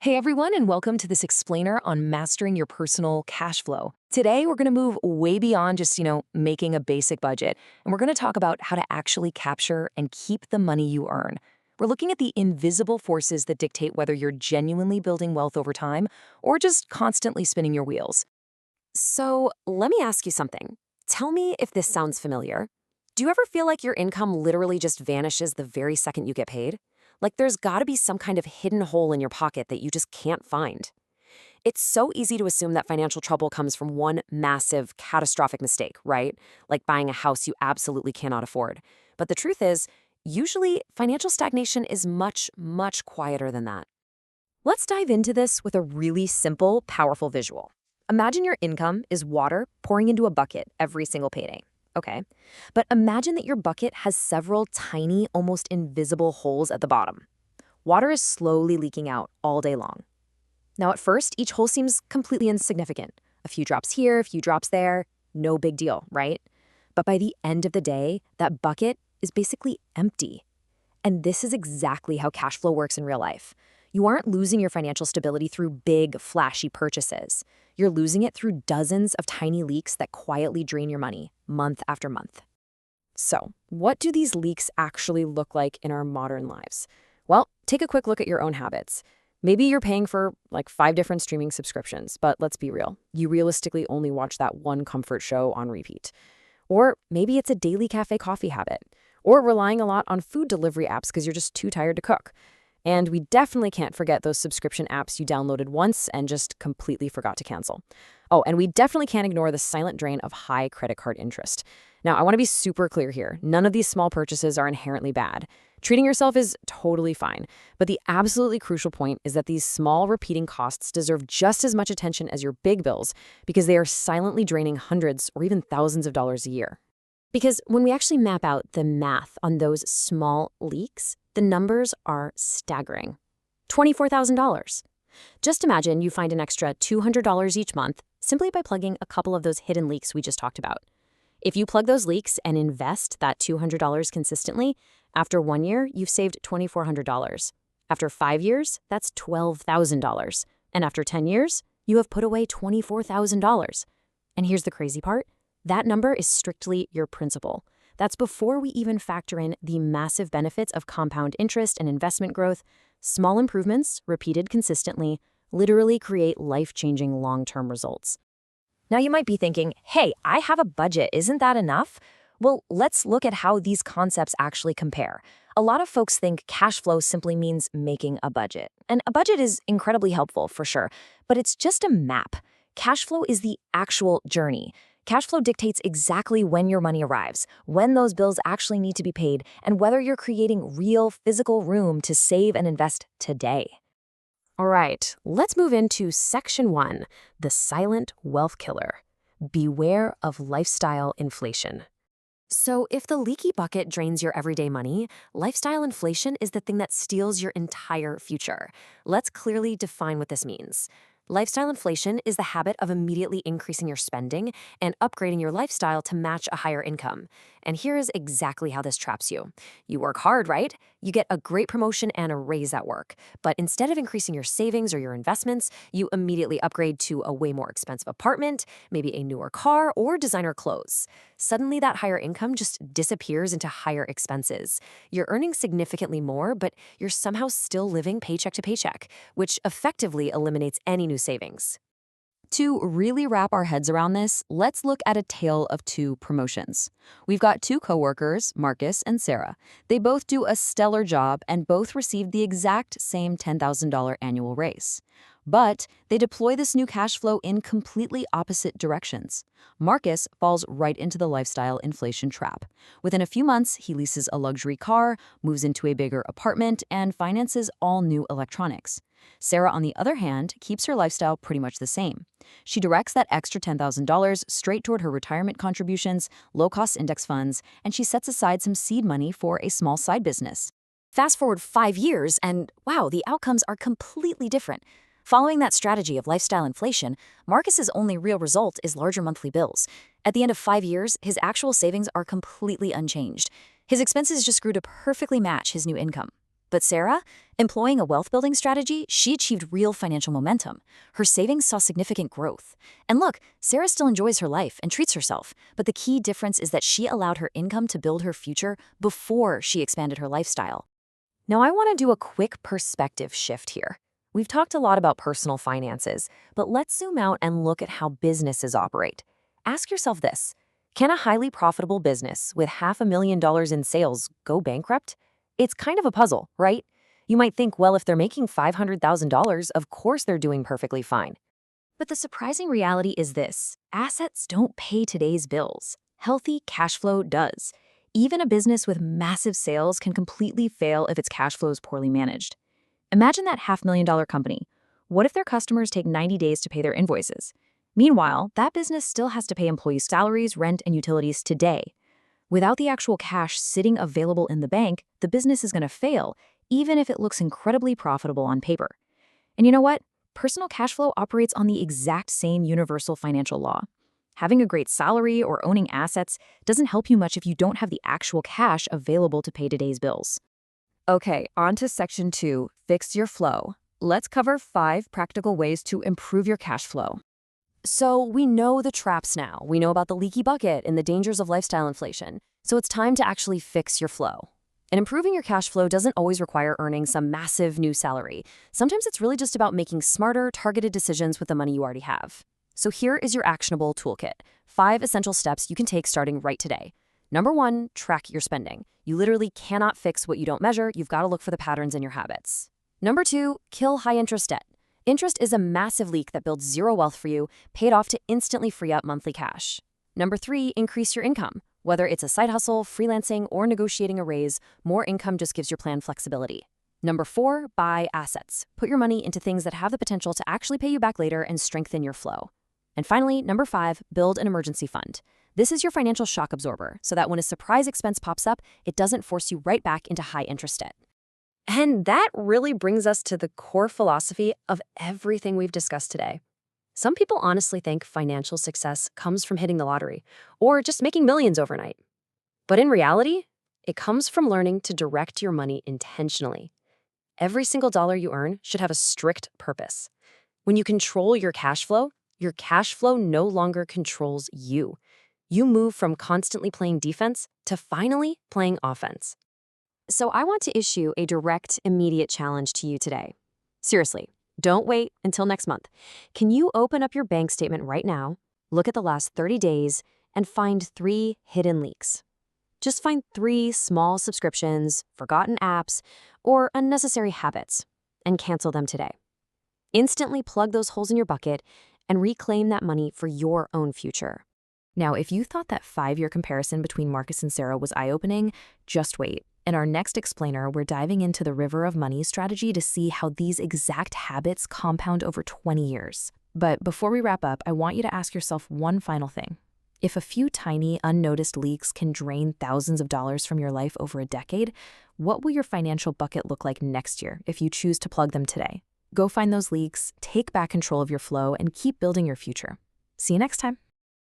Hey everyone, and welcome to this explainer on mastering your personal cash flow. Today, we're going to move way beyond just, making a basic budget, and we're going to talk about how to actually capture and keep the money you earn. We're looking at the invisible forces that dictate whether you're genuinely building wealth over time or just constantly spinning your wheels. So let me ask you something. Tell me if this sounds familiar. Do you ever feel like your income literally just vanishes the very second you get paid? Like there's gotta be some kind of hidden hole in your pocket that you just can't find. It's so easy to assume that financial trouble comes from one massive, catastrophic mistake, right? Like buying a house you absolutely cannot afford. But the truth is, usually financial stagnation is much, much quieter than that. Let's dive into this with a really simple, powerful visual. Imagine your income is water pouring into a bucket every single payday. Okay. But imagine that your bucket has several tiny, almost invisible holes at the bottom. Water is slowly leaking out all day long. Now, at first, each hole seems completely insignificant. A few drops here, a few drops there. No big deal, right? But by the end of the day, that bucket is basically empty. And this is exactly how cash flow works in real life. You aren't losing your financial stability through big, flashy purchases. You're losing it through dozens of tiny leaks that quietly drain your money, month after month. So, what do these leaks actually look like in our modern lives? Well, take a quick look at your own habits. Maybe you're paying for like 5 different streaming subscriptions, but let's be real. You realistically only watch that one comfort show on repeat. Or maybe it's a daily cafe coffee habit. Or relying a lot on food delivery apps because you're just too tired to cook. And we definitely can't forget those subscription apps you downloaded once and just completely forgot to cancel. Oh, and we definitely can't ignore the silent drain of high credit card interest. Now, I want to be super clear here. None of these small purchases are inherently bad. Treating yourself is totally fine. But the absolutely crucial point is that these small repeating costs deserve just as much attention as your big bills because they are silently draining hundreds or even thousands of dollars a year. Because when we actually map out the math on those small leaks, the numbers are staggering. $24,000. Just imagine you find an extra $200 each month simply by plugging a couple of those hidden leaks we just talked about. If you plug those leaks and invest that $200 consistently, after 1 year, you've saved $2,400. After 5 years, that's $12,000. And after 10 years, you have put away $24,000. And here's the crazy part. That number is strictly your principal. That's before we even factor in the massive benefits of compound interest and investment growth. Small improvements, repeated consistently, literally create life-changing long-term results. Now you might be thinking, hey, I have a budget, isn't that enough? Well, let's look at how these concepts actually compare. A lot of folks think cash flow simply means making a budget. And a budget is incredibly helpful for sure, but it's just a map. Cash flow is the actual journey. Cash flow dictates exactly when your money arrives, when those bills actually need to be paid, and whether you're creating real physical room to save and invest today. All right, let's move into Section 1, the silent wealth killer. Beware of lifestyle inflation. So if the leaky bucket drains your everyday money, lifestyle inflation is the thing that steals your entire future. Let's clearly define what this means. Lifestyle inflation is the habit of immediately increasing your spending and upgrading your lifestyle to match a higher income. And here is exactly how this traps you. You work hard, right? You get a great promotion and a raise at work. But instead of increasing your savings or your investments, you immediately upgrade to a way more expensive apartment, maybe a newer car, or designer clothes. Suddenly, that higher income just disappears into higher expenses. You're earning significantly more, but you're somehow still living paycheck to paycheck, which effectively eliminates any new savings. To really wrap our heads around this, let's look at a tale of two promotions. We've got two coworkers, Marcus and Sarah. They both do a stellar job and both received the exact same $10,000 annual raise. But they deploy this new cash flow in completely opposite directions. Marcus falls right into the lifestyle inflation trap. Within a few months, he leases a luxury car, moves into a bigger apartment, and finances all new electronics. Sarah, on the other hand, keeps her lifestyle pretty much the same. She directs that extra $10,000 straight toward her retirement contributions, low-cost index funds, and she sets aside some seed money for a small side business. Fast forward 5 years, and wow, the outcomes are completely different. Following that strategy of lifestyle inflation, Marcus's only real result is larger monthly bills. At the end of 5 years, his actual savings are completely unchanged. His expenses just grew to perfectly match his new income. But Sarah, employing a wealth building strategy, she achieved real financial momentum. Her savings saw significant growth. And look, Sarah still enjoys her life and treats herself, but the key difference is that she allowed her income to build her future before she expanded her lifestyle. Now, I want to do a quick perspective shift here. We've talked a lot about personal finances, but let's zoom out and look at how businesses operate. Ask yourself this: can a highly profitable business with $500,000 in sales go bankrupt? It's kind of a puzzle, right? You might think, well, if they're making $500,000, of course they're doing perfectly fine. But the surprising reality is this: assets don't pay today's bills. Healthy cash flow does. Even a business with massive sales can completely fail if its cash flow is poorly managed. Imagine that $500,000 company. What if their customers take 90 days to pay their invoices? Meanwhile, that business still has to pay employees' salaries, rent, and utilities today. Without the actual cash sitting available in the bank, the business is going to fail, even if it looks incredibly profitable on paper. And you know what? Personal cash flow operates on the exact same universal financial law. Having a great salary or owning assets doesn't help you much if you don't have the actual cash available to pay today's bills. Okay, on to section 2, fix your flow. Let's cover 5 practical ways to improve your cash flow. So we know the traps now. We know about the leaky bucket and the dangers of lifestyle inflation. So it's time to actually fix your flow. And improving your cash flow doesn't always require earning some massive new salary. Sometimes it's really just about making smarter, targeted decisions with the money you already have. So here is your actionable toolkit: 5 essential steps you can take starting right today. Number 1, track your spending. You literally cannot fix what you don't measure. You've got to look for the patterns in your habits. Number 2, kill high-interest debt. Interest is a massive leak that builds zero wealth for you, paid off to instantly free up monthly cash. Number 3, increase your income. Whether it's a side hustle, freelancing, or negotiating a raise, more income just gives your plan flexibility. Number 4, buy assets. Put your money into things that have the potential to actually pay you back later and strengthen your flow. And finally, number 5, build an emergency fund. This is your financial shock absorber, so that when a surprise expense pops up, it doesn't force you right back into high-interest debt. And that really brings us to the core philosophy of everything we've discussed today. Some people honestly think financial success comes from hitting the lottery or just making millions overnight. But in reality, it comes from learning to direct your money intentionally. Every single dollar you earn should have a strict purpose. When you control your cash flow no longer controls you. You move from constantly playing defense to finally playing offense. So I want to issue a direct, immediate challenge to you today. Seriously, don't wait until next month. Can you open up your bank statement right now, look at the last 30 days, and find 3 hidden leaks? Just find 3 small subscriptions, forgotten apps, or unnecessary habits, and cancel them today. Instantly plug those holes in your bucket and reclaim that money for your own future. Now, if you thought that 5-year comparison between Marcus and Sarah was eye-opening, just wait. In our next explainer, we're diving into the river of money strategy to see how these exact habits compound over 20 years. But before we wrap up, I want you to ask yourself one final thing. If a few tiny, unnoticed leaks can drain thousands of dollars from your life over a decade, what will your financial bucket look like next year if you choose to plug them today? Go find those leaks, take back control of your flow, and keep building your future. See you next time.